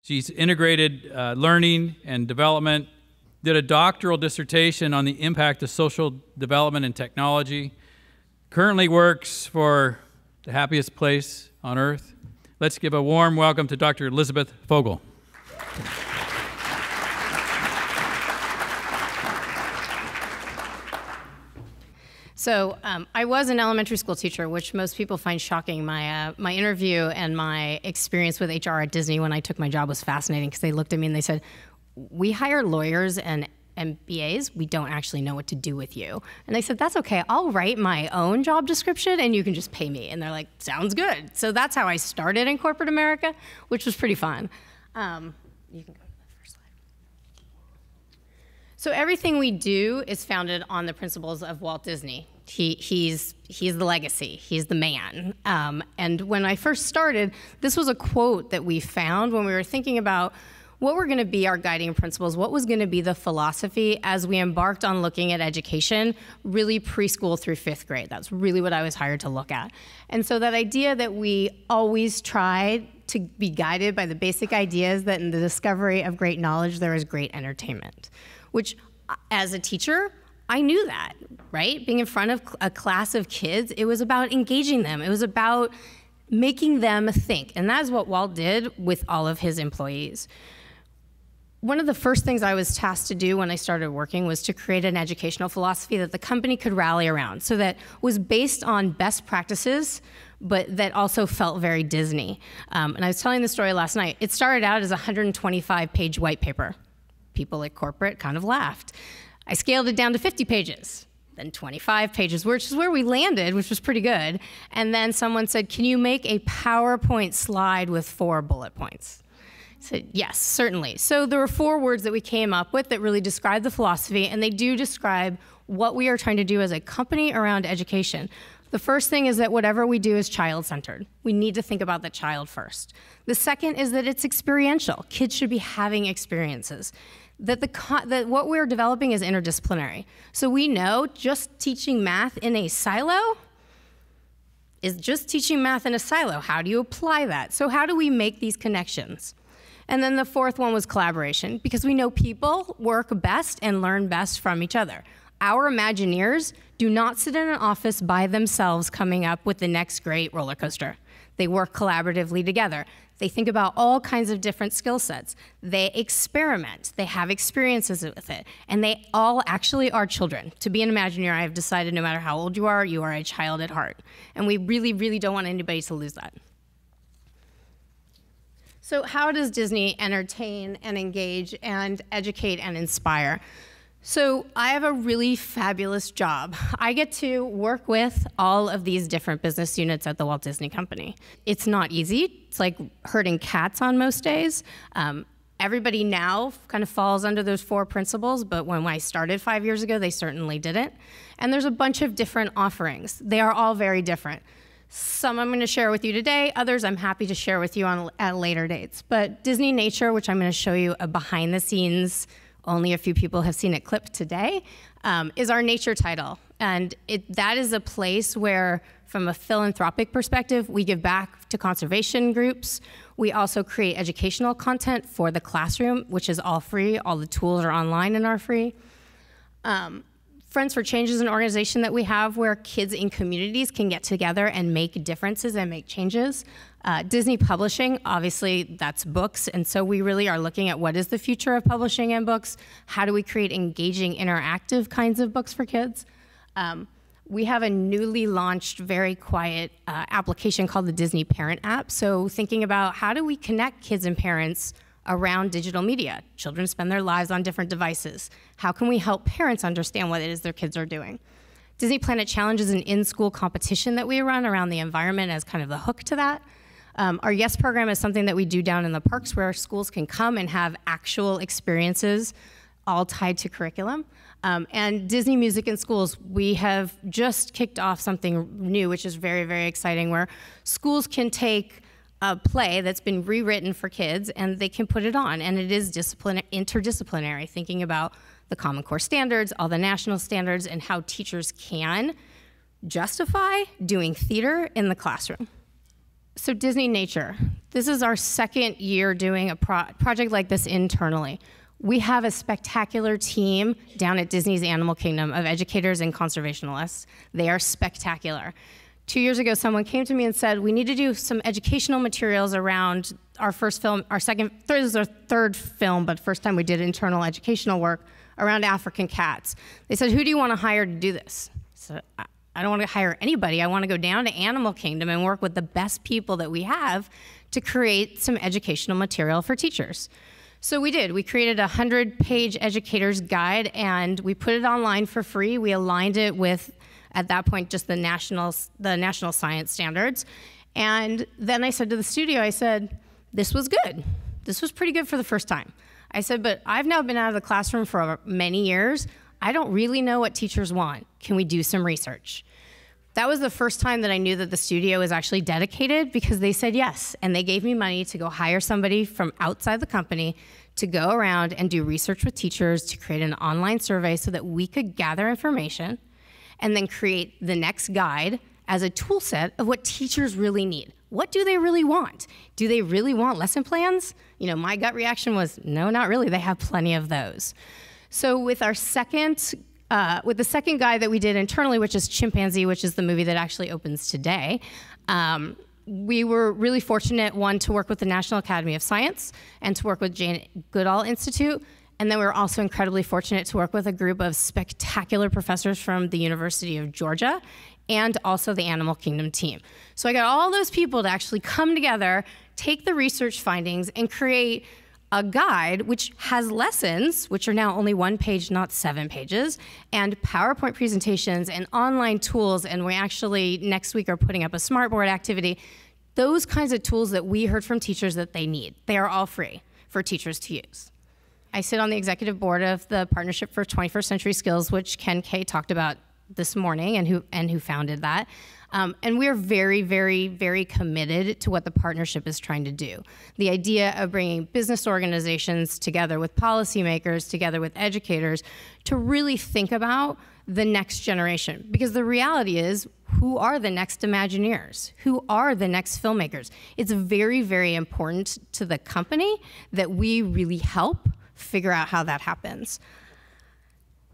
She's integrated learning and development, did a doctoral dissertation on the impact of social development and technology, currently works for the happiest place on earth. Let's give a warm welcome to Dr. Lizabeth Fogel. So I was an elementary school teacher, which most people find shocking. My interview and my experience with HR at Disney when I took my job was fascinating because they looked at me and they said, "We hire lawyers and MBAs. We don't actually know what to do with you." And I said, "That's okay. I'll write my own job description and you can just pay me." And they're like, "Sounds good." So that's how I started in corporate America, which was pretty fun. You can go. So everything we do is founded on the principles of Walt Disney. He's the legacy. He's the man. And when I first started, this was a quote that we found when we were thinking about what were going to be our guiding principles, what was going to be the philosophy as we embarked on looking at education, really preschool through 5th grade. That's really what I was hired to look at. And so that idea that we always tried to be guided by the basic ideas that in the discovery of great knowledge, there is great entertainment. Which, as a teacher, I knew that, right? Being in front of a class of kids, it was about engaging them. It was about making them think. And that's what Walt did with all of his employees. One of the first things I was tasked to do when I started working was to create an educational philosophy that the company could rally around, so that was based on best practices, but that also felt very Disney. And I was telling the story last night. It started out as a 125-page white paper. People at corporate kind of laughed. I scaled it down to 50 pages, then 25 pages, which is where we landed, which was pretty good. And then someone said, "Can you make a PowerPoint slide with 4 bullet points?" I said, "Yes, certainly." So there were 4 words that we came up with that really describe the philosophy, and they do describe what we are trying to do as a company around education. The first thing is that whatever we do is child-centered. We need to think about the child first. The second is that it's experiential. Kids should be having experiences. That what we're developing is interdisciplinary. So we know just teaching math in a silo is just teaching math in a silo. How do you apply that? So how do we make these connections? And then the 4th one was collaboration, because we know people work best and learn best from each other. Our Imagineers do not sit in an office by themselves coming up with the next great roller coaster. They work collaboratively together. They think about all kinds of different skill sets. They experiment. They have experiences with it. And they all actually are children. To be an Imagineer, I have decided no matter how old you are a child at heart. And we really, really don't want anybody to lose that. So how does Disney entertain and engage and educate and inspire? So I have a really fabulous job. I get to work with all of these different business units at the Walt Disney Company. It's not easy. It's like herding cats on most days. Everybody now kind of falls under those 4 principles, but when I started 5 years ago, they certainly didn't. And there's a bunch of different offerings. They are all very different. Some I'm going to share with you today, others I'm happy to share with you at later dates. But Disney Nature, which I'm going to show you a behind the scenes, only a few people have seen it clipped today, is our nature title. And that is a place where, from a philanthropic perspective, we give back to conservation groups. We also create educational content for the classroom, which is all free. All the tools are online and are free. Friends for Change is an organization that we have where kids in communities can get together and make differences and make changes. Disney Publishing, obviously that's books, and so we really are looking at what is the future of publishing and books. How do we create engaging, interactive kinds of books for kids? We have a newly launched, very quiet application called the Disney Parent app. So thinking about how do we connect kids and parents around digital media. Children spend their lives on different devices. How can we help parents understand what it is their kids are doing? Disney Planet Challenge is an in-school competition that we run around the environment as kind of the hook to that. Our Yes program is something that we do down in the parks where schools can come and have actual experiences all tied to curriculum. And Disney Music in Schools, we have just kicked off something new, which is very, very exciting, where schools can take a play that's been rewritten for kids and they can put it on. And it is interdisciplinary, thinking about the Common Core standards, all the national standards, and how teachers can justify doing theater in the classroom. So Disney Nature. This is our second year doing a project like this internally. We have a spectacular team down at Disney's Animal Kingdom of educators and conservationists. They are spectacular. 2 years ago, someone came to me and said, we need to do some educational materials around our first film, this is our third film, but first time we did internal educational work around African cats. They said, who do you want to hire to do this? So I don't want to hire anybody. I want to go down to Animal Kingdom and work with the best people that we have to create some educational material for teachers. So we did. We created a 100-page educator's guide, and we put it online for free. We aligned it with, at that point, just the national science standards. And then I said to the studio, I said, this was good. This was pretty good for the first time. I said, but I've now been out of the classroom for many years. I don't really know what teachers want. Can we do some research? That was the first time that I knew that the studio was actually dedicated, because they said yes. And they gave me money to go hire somebody from outside the company to go around and do research with teachers, to create an online survey so that we could gather information and then create the next guide as a tool set of what teachers really need. What do they really want? Do they really want lesson plans? You know, my gut reaction was, no, not really. They have plenty of those. So with our with the second guide that we did internally, which is Chimpanzee, which is the movie that actually opens today, we were really fortunate, one, to work with the National Academy of Science and to work with Jane Goodall Institute. And then we were also incredibly fortunate to work with a group of spectacular professors from the University of Georgia and also the Animal Kingdom team. So I got all those people to actually come together, take the research findings, and create a guide which has lessons, which are now only 1 page, not 7 pages, and PowerPoint presentations and online tools. And we actually, next week, are putting up a smartboard activity. Those kinds of tools that we heard from teachers that they need. They are all free for teachers to use. I sit on the executive board of the Partnership for 21st Century Skills, which Ken Kay talked about this morning, and who founded that. And we're very, very, very committed to what the partnership is trying to do. The idea of bringing business organizations together with policymakers, together with educators, to really think about the next generation. Because the reality is, who are the next Imagineers? Who are the next filmmakers? It's very, very important to the company that we really help figure out how that happens.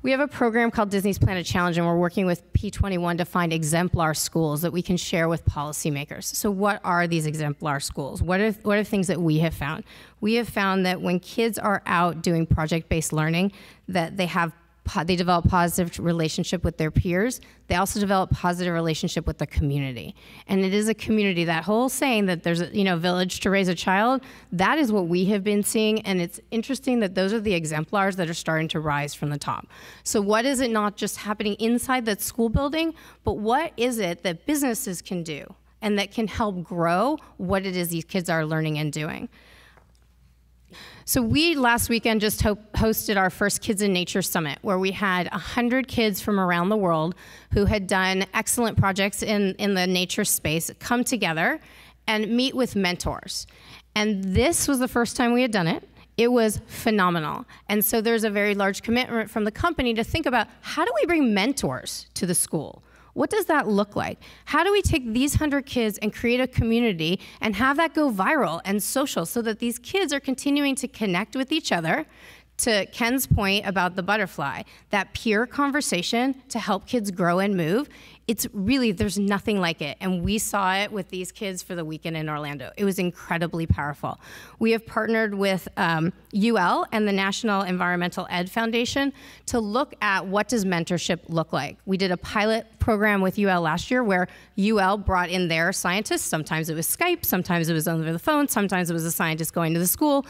We have a program called Disney's Planet Challenge, and we're working with P21 to find exemplar schools that we can share with policymakers. So what are these exemplar schools? What are things that we have found? We have found that when kids are out doing project-based learning, that they develop positive relationship with their peers. They also develop positive relationship with the community. And it is a community, that whole saying that there's a village to raise a child, that is what we have been seeing. And it's interesting that those are the exemplars that are starting to rise from the top. So what is it not just happening inside that school building, but what is it that businesses can do and that can help grow what it is these kids are learning and doing? So we last weekend just hosted our first Kids in Nature Summit, where we had 100 kids from around the world who had done excellent projects in the nature space come together and meet with mentors. And this was the first time we had done it. It was phenomenal. And so there's a very large commitment from the company to think about, how do we bring mentors to the school? What does that look like? How do we take these 100 kids and create a community and have that go viral and social so that these kids are continuing to connect with each other? To Ken's point about the butterfly, that peer conversation to help kids grow and move, it's really, there's nothing like it. And we saw it with these kids for the weekend in Orlando. It was incredibly powerful. We have partnered with UL and the National Environmental Ed Foundation to look at what does mentorship look like. We did a pilot program with UL last year where UL brought in their scientists. Sometimes it was Skype, sometimes it was over the phone, sometimes it was a scientist going to the school,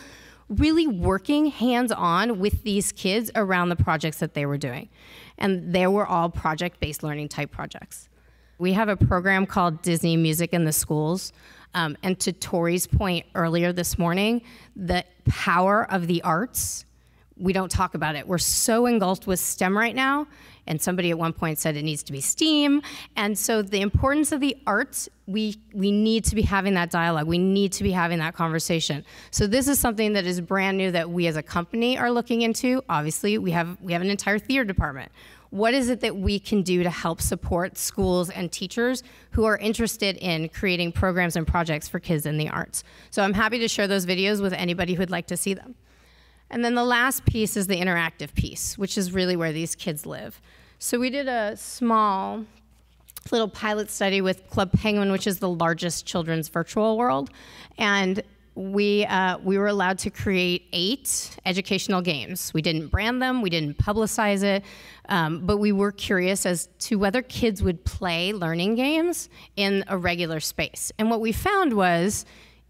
really working hands-on with these kids around the projects that they were doing. And they were all project-based learning type projects. We have a program called Disney Music in the Schools. And to Tori's point earlier this morning, the power of the arts, we don't talk about it. We're so engulfed with STEM right now, and somebody at one point said it needs to be STEAM. And so the importance of the arts, we need to be having that dialogue. We need to be having that conversation. So this is something that is brand new that we as a company are looking into. Obviously, we have an entire theater department. What is it that we can do to help support schools and teachers who are interested in creating programs and projects for kids in the arts? So I'm happy to share those videos with anybody who'd like to see them. And then the last piece is the interactive piece, which is really where these kids live. So we did a small little pilot study with Club Penguin, which is the largest children's virtual world. And we were allowed to create 8 educational games. We didn't brand them, we didn't publicize it, but we were curious as to whether kids would play learning games in a regular space. And what we found was,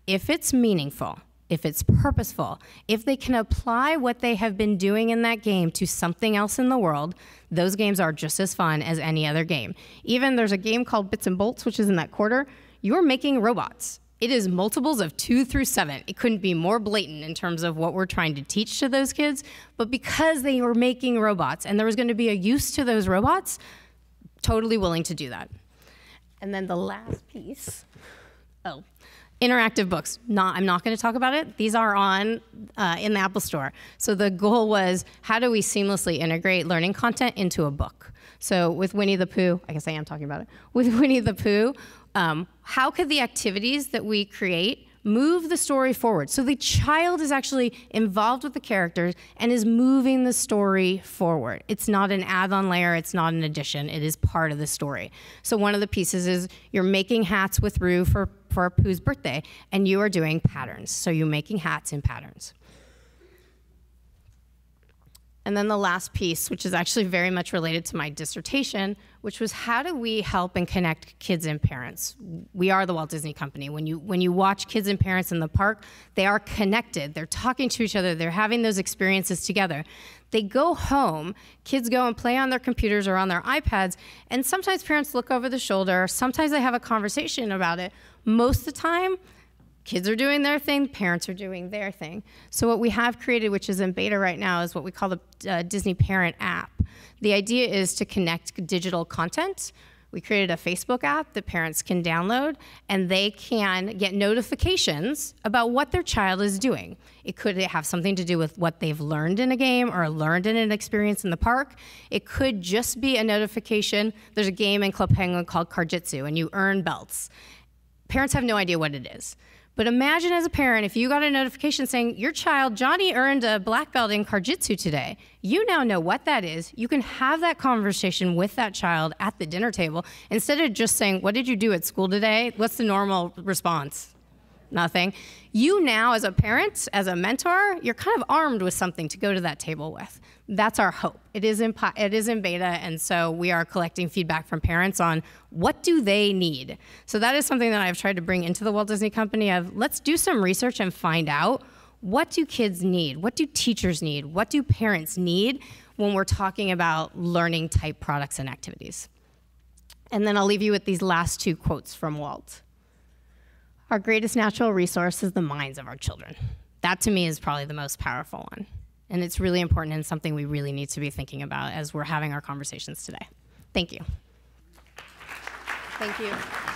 if it's meaningful, if it's purposeful, if they can apply what they have been doing in that game to something else in the world, those games are just as fun as any other game. Even there's a game called Bits and Bolts, which is in that quarter. You're making robots. It is multiples of 2 through 7. It couldn't be more blatant in terms of what we're trying to teach to those kids, but because they were making robots and there was going to be a use to those robots, totally willing to do that. And then the last piece, interactive books. I'm not going to talk about it. These are on in the Apple Store. So the goal was, how do we seamlessly integrate learning content into a book? So with Winnie the Pooh, I guess I am talking about it. With Winnie the Pooh, how could the activities that we create move the story forward? So the child is actually involved with the characters and is moving the story forward. It's not an add-on layer, it's not an addition, it is part of the story. So one of the pieces is you're making hats with Rue for Pooh's birthday, and you are doing patterns. So you're making hats in patterns. And then the last piece, which is actually very much related to my dissertation, which was, how do we help and connect kids and parents? We are the Walt Disney Company. When you watch kids and parents in the park, they are connected. They're talking to each other. They're having those experiences together. They go home, kids go and play on their computers or on their iPads, and sometimes parents look over the shoulder. Sometimes they have a conversation about it. Most of the time, kids are doing their thing, parents are doing their thing. So what we have created, which is in beta right now, is what we call the Disney Parent app. The idea is to connect digital content. We created a Facebook app that parents can download, and they can get notifications about what their child is doing. It could have something to do with what they've learned in a game or learned in an experience in the park. It could just be a notification. There's a game in Club Penguin called Cardjitsu, and you earn belts. Parents have no idea what it is. But imagine as a parent, if you got a notification saying, your child, Johnny, earned a black belt in Cardjitsu today. You now know what that is. You can have that conversation with that child at the dinner table instead of just saying, what did you do at school today? What's the normal response? Nothing. You now, as a parent, as a mentor, you're kind of armed with something to go to that table with. That's our hope. It is in beta, and so we are collecting feedback from parents on what do they need. So that is something that I've tried to bring into the Walt Disney Company of, let's do some research and find out, what do kids need? What do teachers need? What do parents need when we're talking about learning type products and activities? And then I'll leave you with these last 2 quotes from Walt. Our greatest natural resource is the minds of our children. That to me is probably the most powerful one. And it's really important and something we really need to be thinking about as we're having our conversations today. Thank you. Thank you.